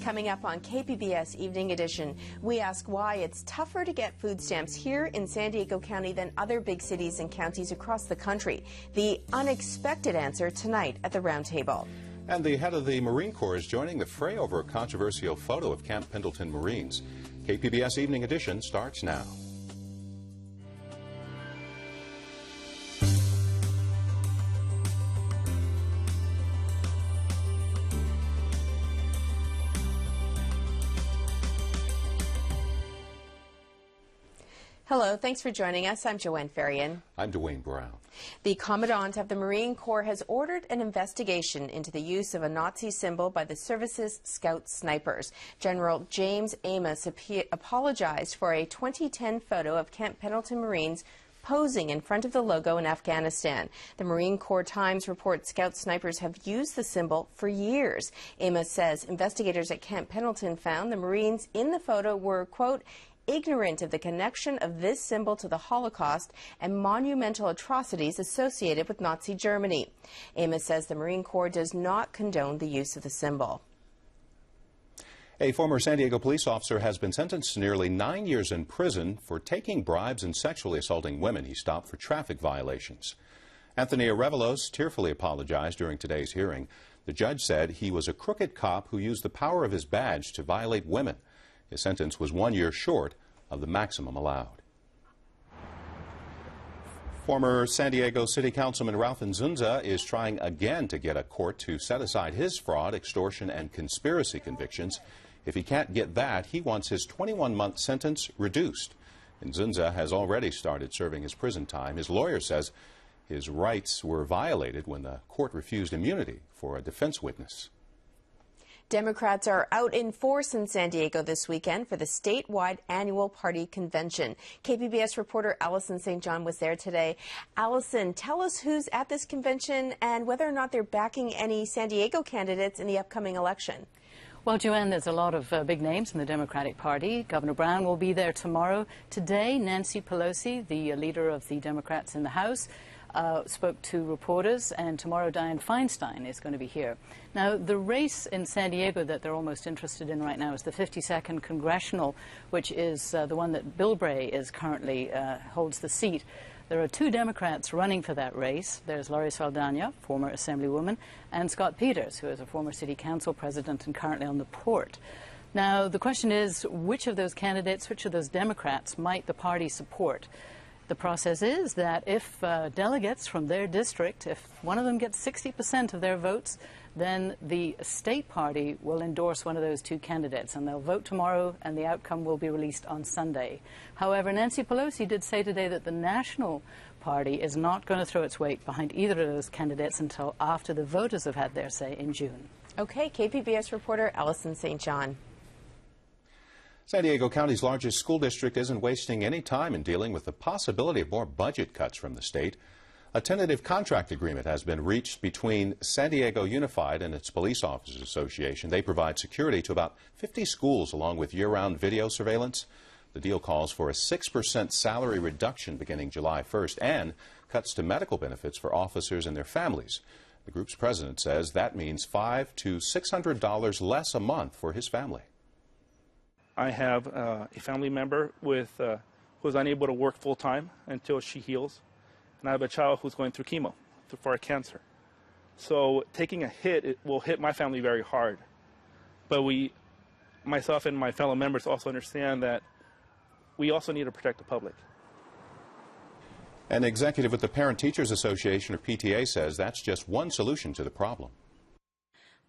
Coming up on KPBS Evening Edition, we ask why it's tougher to get food stamps here in San Diego County than other big cities and counties across the country. The unexpected answer tonight at the Roundtable. And the head of the Marine Corps is joining the fray over a controversial photo of Camp Pendleton Marines. KPBS Evening Edition starts now. Hello, thanks for joining us. I'm Joanne Ferrian. I'm Dwayne Brown. The Commandant of the Marine Corps has ordered an investigation into the use of a Nazi symbol by the service's Scout snipers. General James Amos apologized for a 2010 photo of Camp Pendleton Marines posing in front of the logo in Afghanistan. The Marine Corps Times reports Scout snipers have used the symbol for years. Amos says investigators at Camp Pendleton found the Marines in the photo were, quote, ignorant of the connection of this symbol to the Holocaust and monumental atrocities associated with Nazi Germany. Amos says the Marine Corps does not condone the use of the symbol. A former San Diego police officer has been sentenced to nearly 9 years in prison for taking bribes and sexually assaulting women he stopped for traffic violations. Anthony Arevalos tearfully apologized during today's hearing. The judge said he was a crooked cop who used the power of his badge to violate women. His sentence was 1 year short of the maximum allowed. Former San Diego City Councilman Ralph Inzunza is trying again to get a court to set aside his fraud, extortion, and conspiracy convictions. If he can't get that, he wants his 21-month sentence reduced. Inzunza has already started serving his prison time. His lawyer says his rights were violated when the court refused immunity for a defense witness. Democrats are out in force in San Diego this weekend for the statewide annual party convention. KPBS reporter Allison St. John was there today. Allison, tell us who's at this convention and whether or not they're backing any San Diego candidates in the upcoming election. Well, Joanne, there's a lot of big names in the Democratic Party. Governor Brown will be there tomorrow. Today, Nancy Pelosi, the leader of the Democrats in the House, spoke to reporters, and tomorrow Dianne Feinstein is going to be here. Now, the race in San Diego that they're almost interested in right now is the 52nd Congressional, which is the one that Bill Bray is currently holds the seat. There are two Democrats running for that race. There's Laurie Saldana, former Assemblywoman, and Scott Peters, who is a former City Council president and currently on the port. Now, the question is, which of those candidates, which of those Democrats might the party support? The process is that if delegates from their district, if one of them gets 60% of their votes, then the state party will endorse one of those two candidates, and they'll vote tomorrow, and the outcome will be released on Sunday. However, Nancy Pelosi did say today that the national party is not going to throw its weight behind either of those candidates until after the voters have had their say in June. Okay, KPBS reporter Allison St. John. San Diego County's largest school district isn't wasting any time in dealing with the possibility of more budget cuts from the state. A tentative contract agreement has been reached between San Diego Unified and its Police Officers Association. They provide security to about 50 schools along with year-round video surveillance. The deal calls for a 6% salary reduction beginning July 1st and cuts to medical benefits for officers and their families. The group's president says that means $500 to $600 less a month for his family. I have a family member who's unable to work full-time until she heals. And I have a child who's going through chemo for a cancer. So taking a hit, it will hit my family very hard. But myself and my fellow members also understand that we also need to protect the public. An executive with the Parent Teachers Association, or PTA, says that's just one solution to the problem.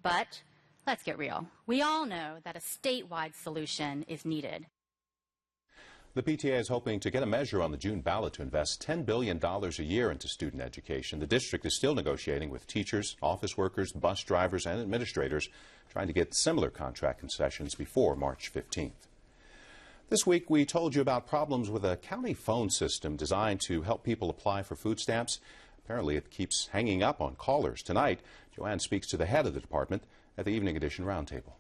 But let's get real. We all know that a statewide solution is needed. The PTA is hoping to get a measure on the June ballot to invest $10 billion a year into student education. The district is still negotiating with teachers, office workers, bus drivers, and administrators, trying to get similar contract concessions before March 15th. This week, we told you about problems with a county phone system designed to help people apply for food stamps. Apparently, it keeps hanging up on callers. Tonight, Joanne speaks to the head of the department at the Evening Edition Roundtable.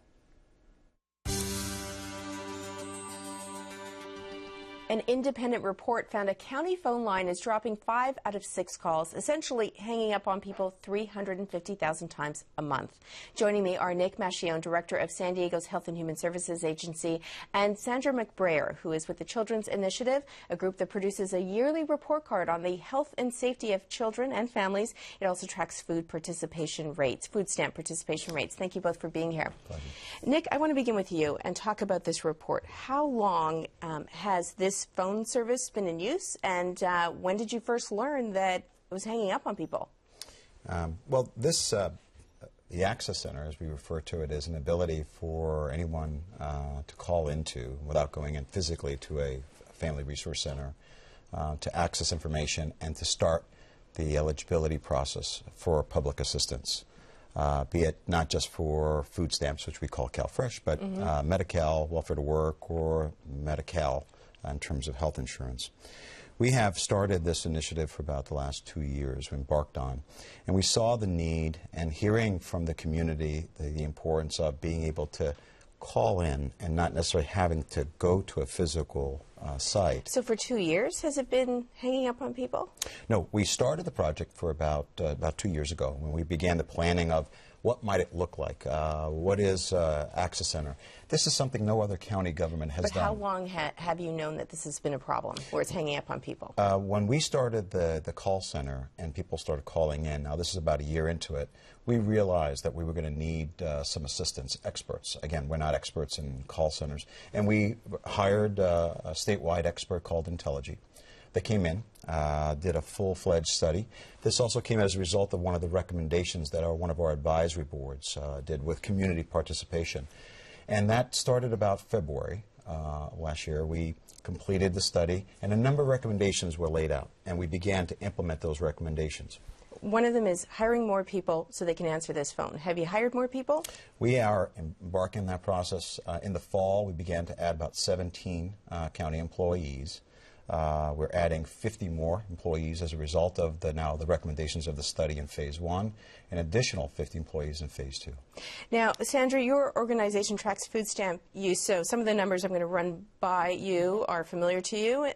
An independent report found a county phone line is dropping 5 out of 6 calls, essentially hanging up on people 350,000 times a month. Joining me are Nick Machione, Director of San Diego's Health and Human Services Agency, and Sandra McBrayer, who is with the Children's Initiative, a group that produces a yearly report card on the health and safety of children and families. It also tracks food participation rates, food stamp participation rates. Thank you both for being here. Pleasure. Nick, I want to begin with you and talk about this report. How long has this phone service been in use, and when did you first learn that it was hanging up on people? Well, the Access Center, as we refer to it, is an ability for anyone to call into without going in physically to a family resource center to access information and to start the eligibility process for public assistance, be it not just for food stamps, which we call CalFresh, but Medi-Cal, Welfare to Work, or Medi-Cal in terms of health insurance. We have started this initiative for about the last 2 years, we embarked on, and we saw the need, and hearing from the community the importance of being able to call in and not necessarily having to go to a physical site. So for 2 years, has it been hanging up on people? No, we started the project for about 2 years ago when we began the planning of what might it look like, what is Access Center. This is something no other county government has done. But how long have you known that this has been a problem, where it's hanging up on people? When we started the call center and people started calling in, now this is about a year into it, we realized that we were going to need some assistance, experts. Again, we're not experts in call centers. And we hired a statewide expert called Intelligy. They came in, did a full-fledged study. This also came as a result of one of the recommendations that one of our advisory boards did with community participation. And that started about February last year. We completed the study, and a number of recommendations were laid out, and we began to implement those recommendations. One of them is hiring more people so they can answer this phone. Have you hired more people? We are embarking on that process. In the fall, we began to add about 17 county employees. We're adding 50 more employees as a result of the recommendations of the study in Phase 1, and additional 50 employees in Phase 2. Now, Sandra, your organization tracks food stamp use, so some of the numbers I'm going to run by you are familiar to you.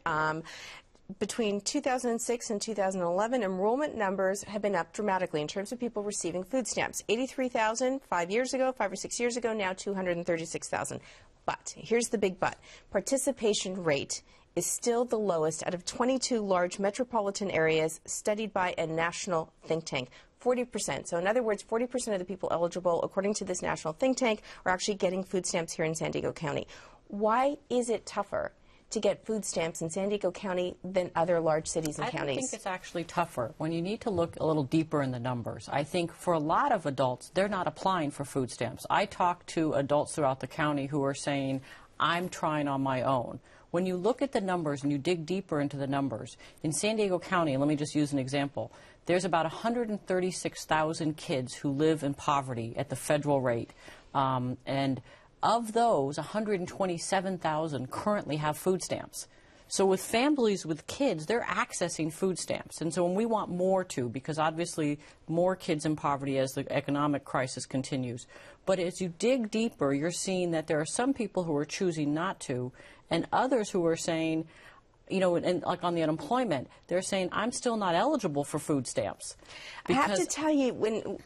Between 2006 and 2011, enrollment numbers have been up dramatically in terms of people receiving food stamps. 83,000 5 years ago, 5 or 6 years ago, now 236,000. But, here's the big but, participation rate is still the lowest out of 22 large metropolitan areas studied by a national think tank. 40%. So in other words, 40% of the people eligible, according to this national think tank, are actually getting food stamps here in San Diego County. Why is it tougher to get food stamps in San Diego County than other large cities and counties? I don't think it's actually tougher. When you need to look a little deeper in the numbers, I think for a lot of adults, they're not applying for food stamps. I talk to adults throughout the county who are saying, I'm trying on my own. When you look at the numbers and you dig deeper into the numbers, in San Diego County, and let me just use an example, there's about 136,000 kids who live in poverty at the federal rate. And of those, 127,000 currently have food stamps. So with families with kids, they're accessing food stamps. And so when we want more to, because obviously more kids in poverty as the economic crisis continues. But as you dig deeper, you're seeing that there are some people who are choosing not to, and others who are saying, you know, and like on the unemployment, they're saying, I'm still not eligible for food stamps. I have to tell you,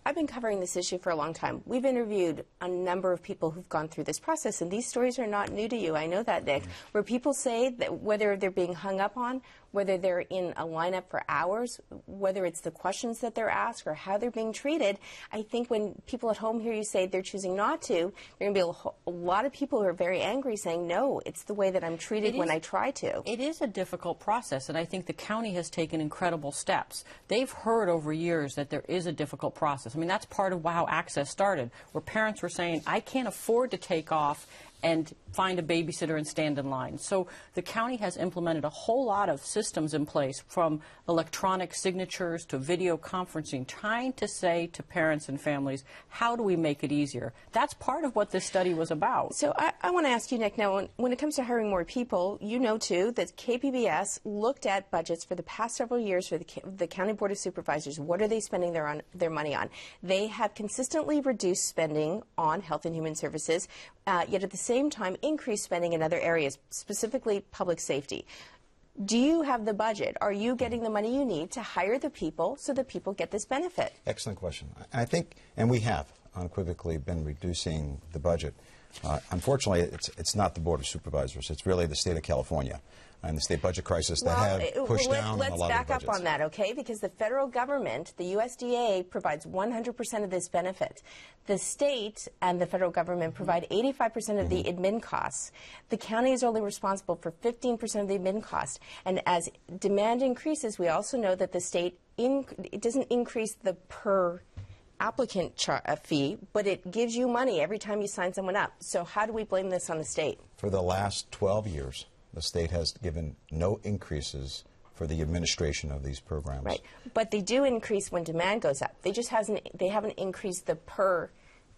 I've been covering this issue for a long time. We've interviewed a number of people who've gone through this process, and these stories are not new to you. I know that, Nick, where people say that whether they're being hung up on, whether they're in a lineup for hours, whether it's the questions that they're asked or how they're being treated, I think when people at home hear you say they're choosing not to, there are going to be a lot of people who are very angry saying, no, it's the way that I'm treated when I try to. It is a difficult process, and I think the county has taken incredible steps. They've heard over years that there is a difficult process. I mean, that's part of how Access started, where parents were saying, I can't afford to take off and find a babysitter and stand in line. So the county has implemented a whole lot of systems in place, from electronic signatures to video conferencing, trying to say to parents and families, how do we make it easier? That's part of what this study was about. So I want to ask you, Nick, now when it comes to hiring more people, you know too that KPBS looked at budgets for the past several years for the County Board of Supervisors. What are they spending their money on? They have consistently reduced spending on health and human services, yet at the same time increase spending in other areas, specifically public safety. Do you have the budget? Are you getting the money you need to hire the people so that people get this benefit? Excellent question. I think, and we have unequivocally been reducing the budget. Unfortunately, it's not the Board of Supervisors. It's really the state of California and the state budget crisis that have pushed down a lot of the budgets. Let's back up on that, okay? Because the federal government, the USDA, provides 100% of this benefit. The state and the federal government provide 85% of the admin costs. The county is only responsible for 15% of the admin cost. And as demand increases, we also know that the state it doesn't increase the per applicant fee, but it gives you money every time you sign someone up. So how do we blame this on the state? For the last 12 years, the state has given no increases for the administration of these programs. Right, but they do increase when demand goes up. They haven't increased the per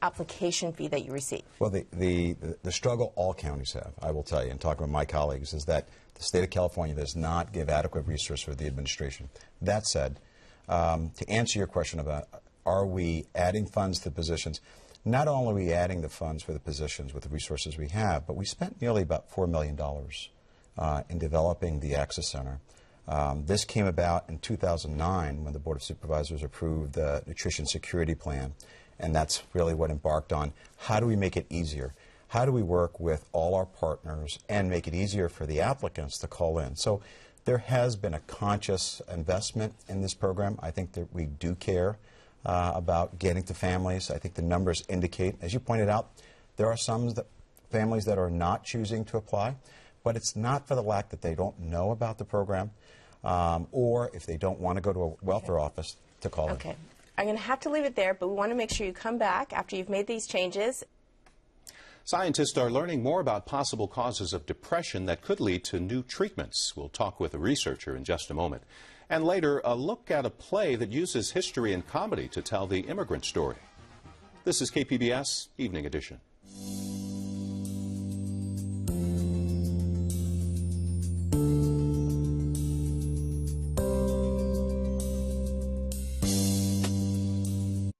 application fee that you receive. Well, the struggle all counties have, I will tell you, and talking with my colleagues, is that the state of California does not give adequate resources for the administration. That said, to answer your question about are we adding funds to positions, not only are we adding the funds for the positions with the resources we have, but we spent nearly about $4 million in developing the Access Center. This came about in 2009 when the Board of Supervisors approved the Nutrition Security Plan, and that's really what embarked on how do we make it easier? How do we work with all our partners and make it easier for the applicants to call in? So there has been a conscious investment in this program. I think that we do care about getting to families. I think the numbers indicate, as you pointed out, there are some families that are not choosing to apply, but it's not for the lack that they don't know about the program or if they don't want to go to a welfare office to call in. Okay. I'm going to have to leave it there, but we want to make sure you come back after you've made these changes. Scientists are learning more about possible causes of depression that could lead to new treatments. We'll talk with a researcher in just a moment. And later, a look at a play that uses history and comedy to tell the immigrant story. This is KPBS Evening Edition.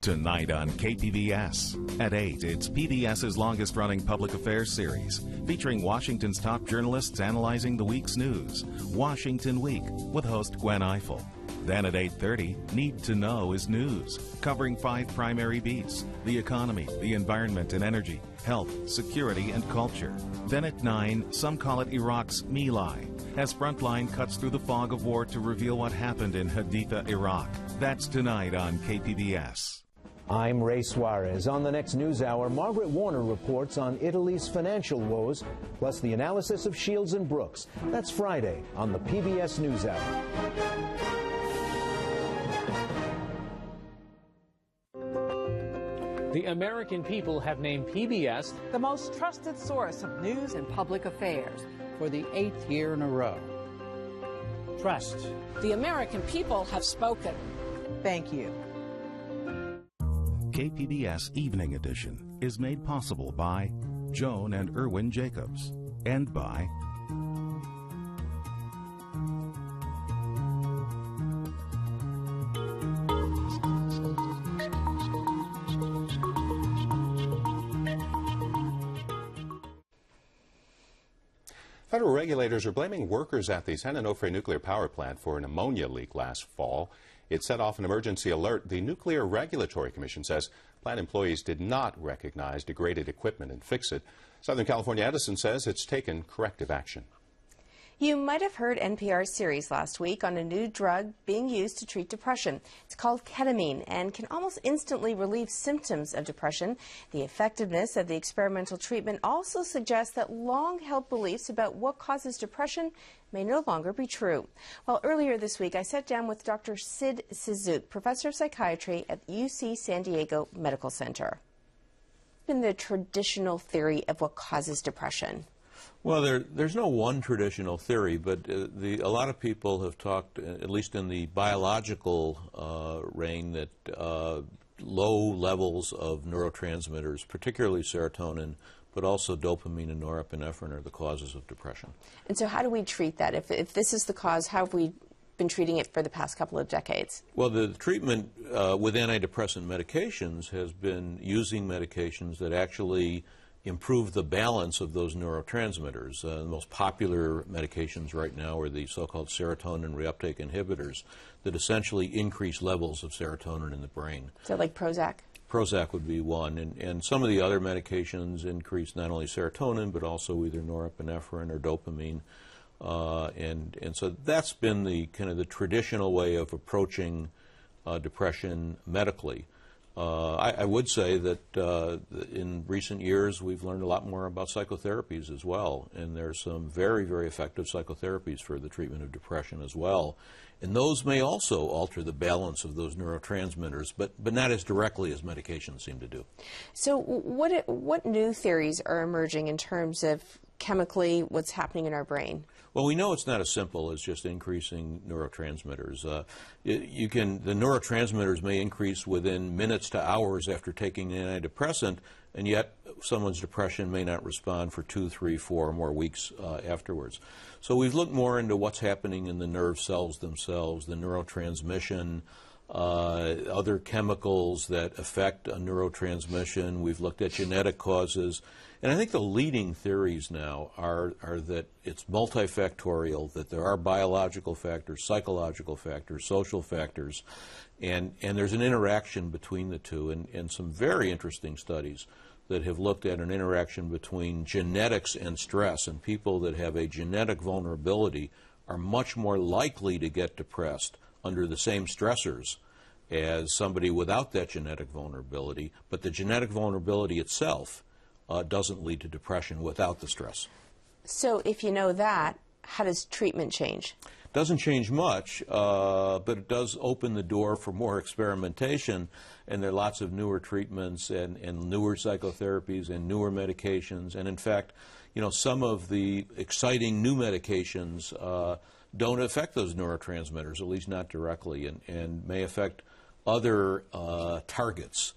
Tonight on KPBS. At 8, it's PBS's longest-running public affairs series, featuring Washington's top journalists analyzing the week's news. Washington Week, with host Gwen Eiffel. Then at 8:30, Need to Know is News, covering 5 primary beats: the economy, the environment and energy, health, security, and culture. Then at 9, some call it Iraq's My Lai, as Frontline cuts through the fog of war to reveal what happened in Haditha, Iraq. That's tonight on KPBS. I'm Ray Suarez. On the next news hour, Margaret Warner reports on Italy's financial woes, plus the analysis of Shields and Brooks. That's Friday on the PBS NewsHour. The American people have named PBS the most trusted source of news and public affairs for the 8th year in a row. Trust. The American people have spoken. Thank you. KPBS Evening Edition is made possible by Joan and Irwin Jacobs and by Federal regulators are blaming workers at the San Onofre nuclear power plant for an ammonia leak last fall. It set off an emergency alert. The Nuclear Regulatory Commission says plant employees did not recognize degraded equipment and fix it. Southern California Edison says it's taken corrective action. You might have heard NPR's series last week on a new drug being used to treat depression. It's called ketamine and can almost instantly relieve symptoms of depression. The effectiveness of the experimental treatment also suggests that long-held beliefs about what causes depression may no longer be true. Well, earlier this week, I sat down with Dr. Sid Suzuki, professor of psychiatry at UC San Diego Medical Center. In the traditional theory of what causes depression. Well, there's no one traditional theory, but a lot of people have talked, at least in the biological reign, that low levels of neurotransmitters, particularly serotonin, but also dopamine and norepinephrine, are the causes of depression. And so how do we treat that? If this is the cause, how have we been treating it for the past couple of decades? Well, the treatment with antidepressant medications has been using medications that actually improve the balance of those neurotransmitters. The most popular medications right now are the so-called serotonin reuptake inhibitors that essentially increase levels of serotonin in the brain. So like Prozac? Prozac would be one, and some of the other medications increase not only serotonin but also either norepinephrine or dopamine, and so that's been the kind of the traditional way of approaching depression medically. I would say that in recent years we've learned a lot more about psychotherapies as well, and there's some very, very effective psychotherapies for the treatment of depression as well. And those may also alter the balance of those neurotransmitters, but not as directly as medications seem to do. So what new theories are emerging in terms of chemically what's happening in our brain? Well, we know it's not as simple as just increasing neurotransmitters. The neurotransmitters may increase within minutes to hours after taking an antidepressant, and yet someone's depression may not respond for 2, 3, 4 more weeks afterwards. So we've looked more into what's happening in the nerve cells themselves, the neurotransmission, other chemicals that affect a neurotransmission. We've looked at genetic causes. And I think the leading theories now are that it's multifactorial, that there are biological factors, psychological factors, social factors, and there's an interaction between the two, and some very interesting studies that have looked at an interaction between genetics and stress, and people that have a genetic vulnerability are much more likely to get depressed under the same stressors as somebody without that genetic vulnerability, but the genetic vulnerability itself doesn't lead to depression without the stress. So if you know that, how does treatment change? Doesn't change much, but it does open the door for more experimentation, and there are lots of newer treatments and newer psychotherapies and newer medications. And in fact, you know, some of the exciting new medications don't affect those neurotransmitters, at least not directly, and may affect other targets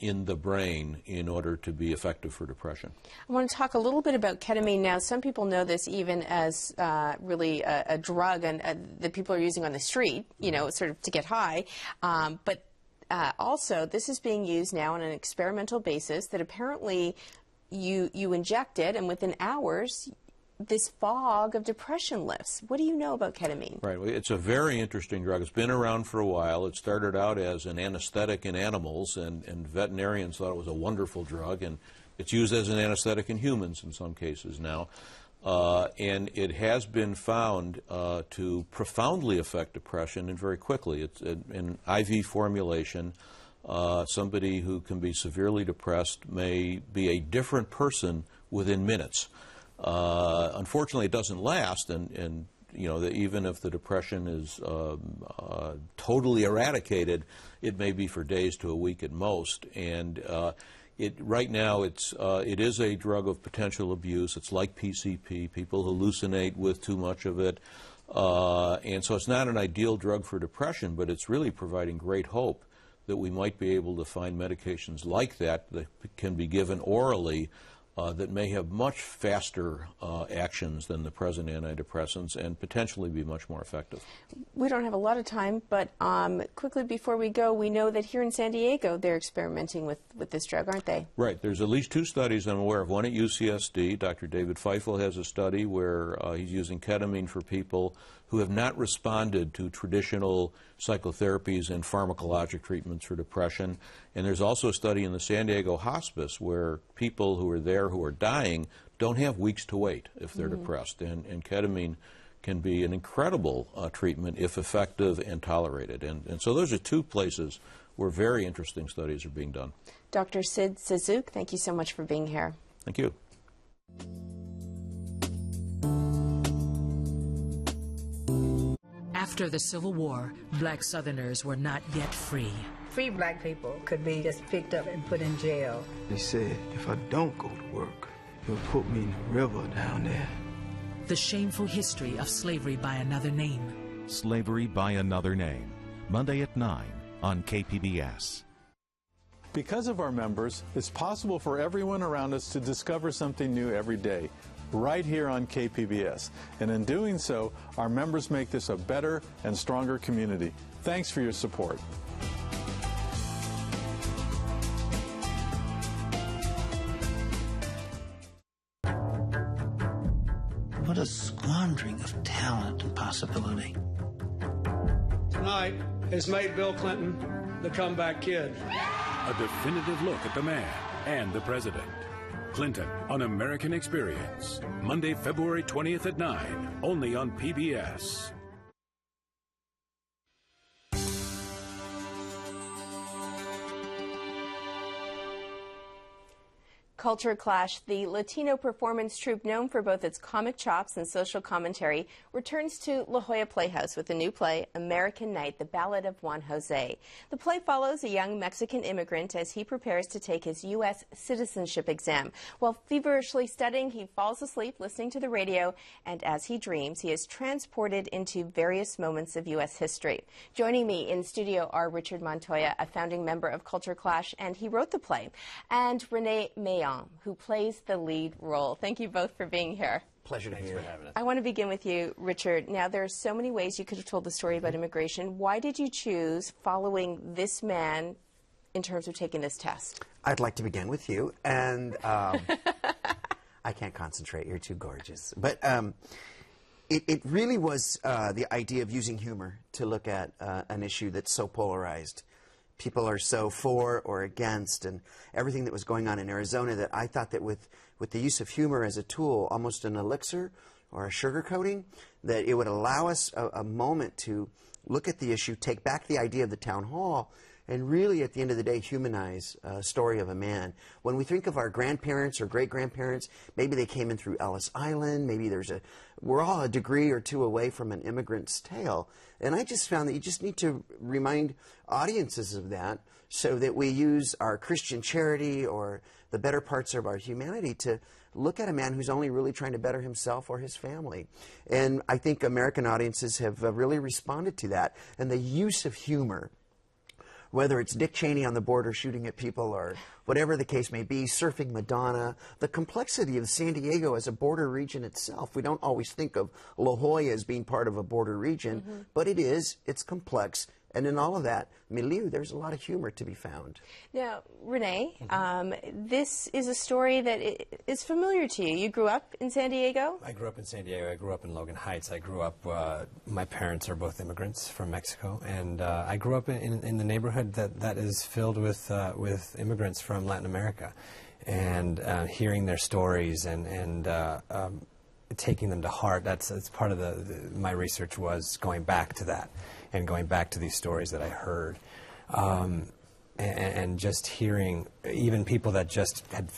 in the brain in order to be effective for depression. I want to talk a little bit about ketamine now. Some people know this even as really a drug and that people are using on the street, you know, sort of to get high. But also, this is being used now on an experimental basis that apparently you inject it, and within hours, this fog of depression lifts. What do you know about ketamine? Right. Well, it's a very interesting drug. It's been around for a while. It started out as an anesthetic in animals, and veterinarians thought it was a wonderful drug, and it's used as an anesthetic in humans in some cases now. And it has been found to profoundly affect depression, and very quickly. It's an IV formulation. Somebody who can be severely depressed may be a different person within minutes. Unfortunately, it doesn't last, and you know, even if the depression is totally eradicated, it may be for days to a week at most. And right now, it is a drug of potential abuse. It's like PCP. People hallucinate with too much of it, and so it's not an ideal drug for depression. But it's really providing great hope that we might be able to find medications like that can be given orally. That may have much faster actions than the present antidepressants and potentially be much more effective. We don't have a lot of time, but quickly before we go, we know that here in San Diego they're experimenting with this drug, aren't they? Right. There's at least 2 studies I'm aware of. One at UCSD. Dr. David Feifel has a study where he's using ketamine for people who have not responded to traditional psychotherapies and pharmacologic treatments for depression. And there's also a study in the San Diego hospice where people who are there who are dying don't have weeks to wait if they're depressed. And ketamine can be an incredible treatment if effective and tolerated. And so those are 2 places where very interesting studies are being done. Dr. Sid Sazuk, thank you so much for being here. Thank you. After the Civil War, black Southerners were not yet free. Free black people could be just picked up and put in jail. They said, if I don't go to work, they'll put me in the river down there. The shameful history of slavery by another name. Slavery by Another Name, Monday at 9 on KPBS. Because of our members, it's possible for everyone around us to discover something new every day, right here on KPBS. And in doing so, our members make this a better and stronger community. Thanks for your support. What a squandering of talent and possibility. Tonight has made Bill Clinton the comeback kid. A definitive look at the man and the president. Clinton on American Experience. Monday, February 20th at 9, only on PBS. Culture Clash, the Latino performance troupe known for both its comic chops and social commentary, returns to La Jolla Playhouse with a new play, American Night, The Ballad of Juan Jose. The play follows a young Mexican immigrant as he prepares to take his U.S. citizenship exam. While feverishly studying, he falls asleep listening to the radio, and as he dreams, he is transported into various moments of U.S. history. Joining me in studio are Richard Montoya, a founding member of Culture Clash, and he wrote the play, and Renee Mayon, who plays the lead role. Thank you both for being here. Pleasure to be here. I want to begin with you, Richard. Now, there are so many ways you could have told the story about immigration. Why did you choose following this man in terms of taking this test? I'd like to begin with you, and I can't concentrate. You're too gorgeous. But it really was the idea of using humor to look at an issue that's so polarized. People are so for or against, and everything that was going on in Arizona, that I thought that with the use of humor as a tool, almost an elixir or a sugar coating, that it would allow us a moment to look at the issue, take back the idea of the town hall, and really, at the end of the day, humanize a story of a man. When we think of our grandparents or great-grandparents, maybe they came in through Ellis Island, maybe we're all a degree or two away from an immigrant's tale. And I just found that you just need to remind audiences of that so that we use our Christian charity or the better parts of our humanity to look at a man who's only really trying to better himself or his family. And I think American audiences have really responded to that. And the use of humor, whether it's Dick Cheney on the border shooting at people or whatever the case may be, surfing Madonna, the complexity of San Diego as a border region itself. We don't always think of La Jolla as being part of a border region, but it is. It's complex. And in all of that milieu, there's a lot of humor to be found. Now, Renee, this is a story that is familiar to you. You grew up in San Diego? I grew up in San Diego. I grew up in Logan Heights. I grew up, my parents are both immigrants from Mexico, and I grew up in the neighborhood that is filled with immigrants from Latin America. And hearing their stories and taking them to heart, that's part of my research was going back to that. And going back to these stories that I heard, and just hearing even people that just had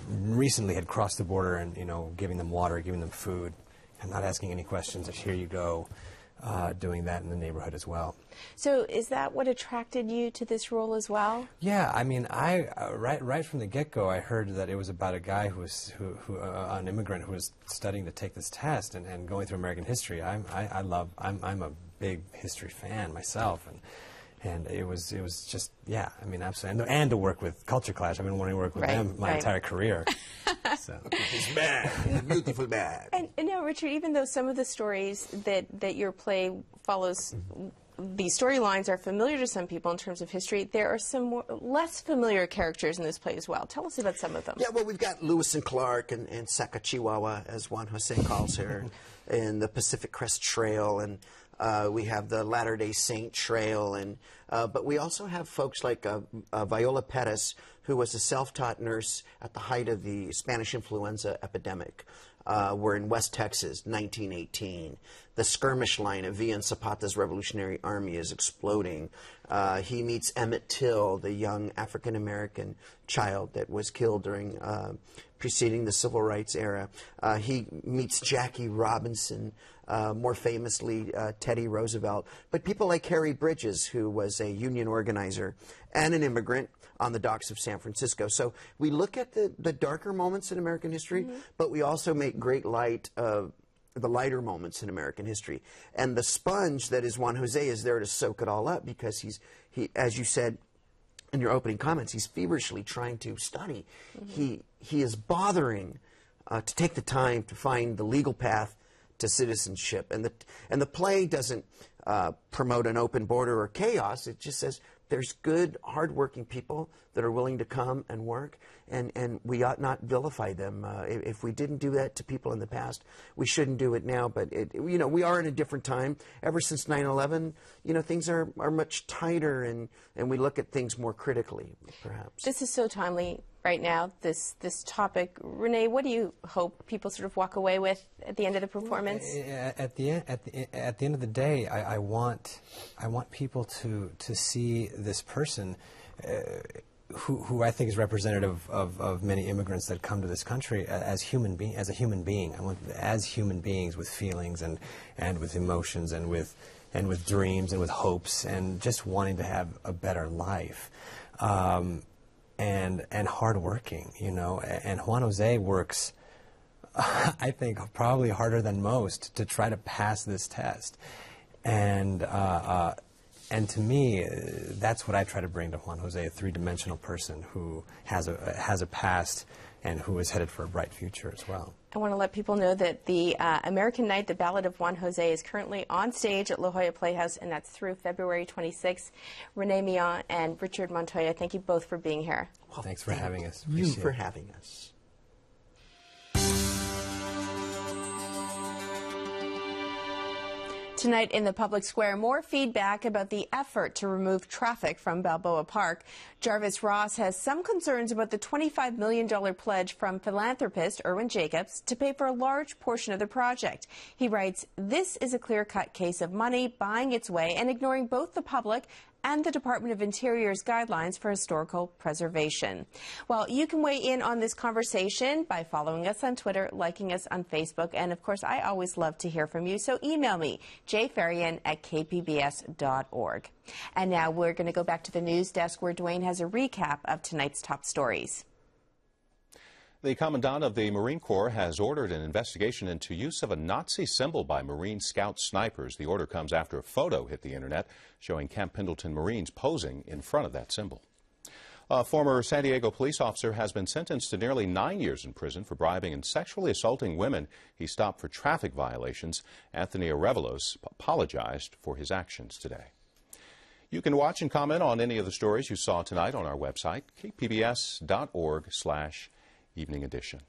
recently had crossed the border, and giving them water, giving them food, and not asking any questions. Just here you go, doing that in the neighborhood as well. So is that what attracted you to this role as well? Yeah, I mean, right from the get-go, I heard that it was about a guy an immigrant who was studying to take this test and going through American history. I'm a big history fan myself, and it was just, yeah, I mean, absolutely, and to work with Culture Clash. I've been wanting to work with them my entire career. So. He's bad. He's beautiful bad. And now, Richard, even though some of the stories that your play follows, the storylines are familiar to some people in terms of history, there are some more, less familiar characters in this play as well. Tell us about some of them. Yeah, well, we've got Lewis and Clark and Sacagawea, as Juan Jose calls her, and the Pacific Crest Trail, and we have the Latter-day Saint Trail, and but we also have folks like Viola Perez, who was a self-taught nurse at the height of the Spanish influenza epidemic. We're in West Texas, 1918. The skirmish line of Villa and Zapata's Revolutionary Army is exploding. He meets Emmett Till, the young African-American child that was killed during preceding the Civil Rights era. He meets Jackie Robinson, more famously Teddy Roosevelt. But people like Harry Bridges, who was a union organizer and an immigrant on the docks of San Francisco. So we look at the darker moments in American history, but we also make great light of the lighter moments in American history. And the sponge that is Juan Jose is there to soak it all up, because he, as you said in your opening comments, he's feverishly trying to study. He is bothering to take the time to find the legal path to citizenship. And the play doesn't promote an open border or chaos. It just says, there's good, hardworking people that are willing to come and work, and we ought not vilify them. If we didn't do that to people in the past, we shouldn't do it now. But we are in a different time. Ever since 9/11, things are much tighter, and we look at things more critically, perhaps. This is so timely right now, this topic. Renee, what do you hope people sort of walk away with at the end of the performance? At the end of the day, I want people to see this person who I think is representative of many immigrants that come to this country as a human being. I want as human beings with feelings and with emotions and with dreams and with hopes and just wanting to have a better life. And hardworking, and Juan Jose works, I think, probably harder than most to try to pass this test, and to me, that's what I try to bring to Juan Jose, a three-dimensional person who has a past and who is headed for a bright future as well. I want to let people know that the American Night, The Ballad of Juan Jose, is currently on stage at La Jolla Playhouse, and that's through February 26th. Renee Millon and Richard Montoya, thank you both for being here. Well, thanks for having us. You for having us. Tonight in the public square, more feedback about the effort to remove traffic from Balboa Park. Jarvis Ross has some concerns about the $25 million pledge from philanthropist Irwin Jacobs to pay for a large portion of the project. He writes, "This is a clear-cut case of money buying its way and ignoring both the public and the Department of Interior's guidelines for historical preservation." Well, you can weigh in on this conversation by following us on Twitter, liking us on Facebook, and of course, I always love to hear from you, so email me, jfarian@kpbs.org. And now we're going to go back to the news desk where Dwayne has a recap of tonight's top stories. The Commandant of the Marine Corps has ordered an investigation into use of a Nazi symbol by Marine Scout snipers. The order comes after a photo hit the internet showing Camp Pendleton Marines posing in front of that symbol. A former San Diego police officer has been sentenced to nearly 9 years in prison for bribing and sexually assaulting women he stopped for traffic violations. Anthony Arevalos apologized for his actions today. You can watch and comment on any of the stories you saw tonight on our website, kpbs.org/Evening Edition.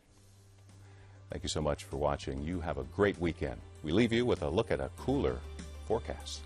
Thank you so much for watching. You have a great weekend. We leave you with a look at a cooler forecast.